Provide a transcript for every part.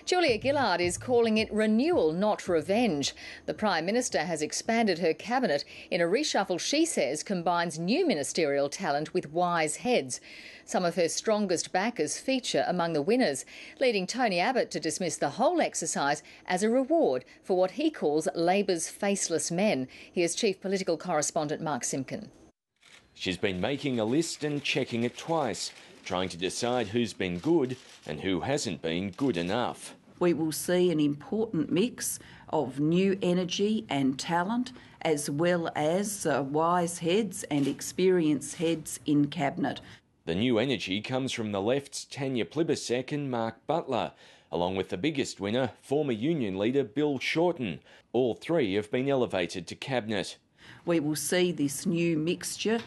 Julia Gillard is calling it renewal, not revenge. The Prime Minister has expanded her cabinet in a reshuffle she says combines new ministerial talent with wise heads. Some of her strongest backers feature among the winners, leading Tony Abbott to dismiss the whole exercise as a reward for what he calls Labor's faceless men. Here's Chief Political Correspondent Mark Simpkin. She's been making a list and checking it twice, trying to decide who's been good and who hasn't been good enough. We will see an important mix of new energy and talent, as well as wise heads and experienced heads in Cabinet. The new energy comes from the left's Tanya Plibersek and Mark Butler, along with the biggest winner, former union leader Bill Shorten. All three have been elevated to Cabinet. We will see this new mixture,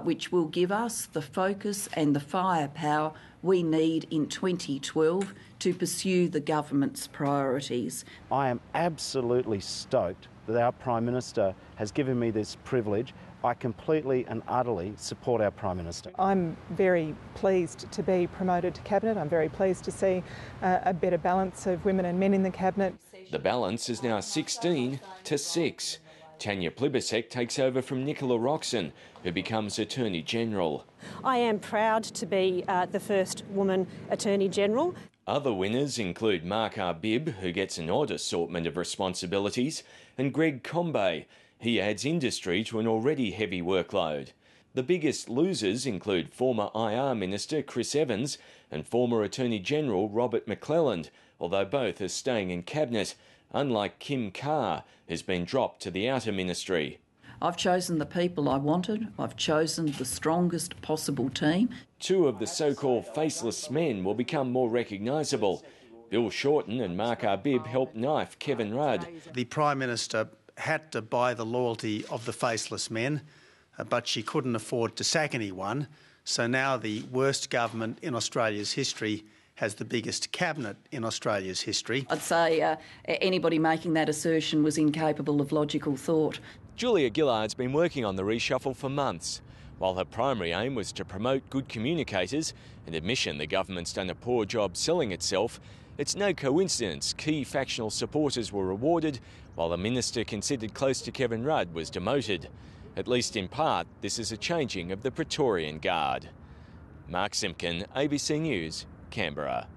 which will give us the focus and the firepower we need in 2012 to pursue the government's priorities. I am absolutely stoked that our Prime Minister has given me this privilege. I completely and utterly support our Prime Minister. I'm very pleased to be promoted to Cabinet. I'm very pleased to see a better balance of women and men in the Cabinet. The balance is now 16 to 6. Tanya Plibersek takes over from Nicola Roxon, who becomes Attorney General. I am proud to be the first woman Attorney General. Other winners include Mark Arbib, who gets an odd assortment of responsibilities, and Greg Combet. He adds industry to an already heavy workload. The biggest losers include former IR Minister Chris Evans and former Attorney General Robert McClolland, although both are staying in Cabinet, unlike Kim Carr, who's been dropped to the Outer Ministry. I've chosen the people I wanted. I've chosen the strongest possible team. Two of the so-called faceless men will become more recognisable. Bill Shorten and Mark Arbib helped knife Kevin Rudd. The Prime Minister had to buy the loyalty of the faceless men, but she couldn't afford to sack anyone. So now the worst government in Australia's history has the biggest cabinet in Australia's history. I'd say anybody making that assertion was incapable of logical thought. Julia Gillard's been working on the reshuffle for months. While her primary aim was to promote good communicators and admission the government's done a poor job selling itself, it's no coincidence key factional supporters were rewarded while the minister considered close to Kevin Rudd was demoted. At least in part, this is a changing of the Praetorian Guard. Mark Simpkin, ABC News, Canberra.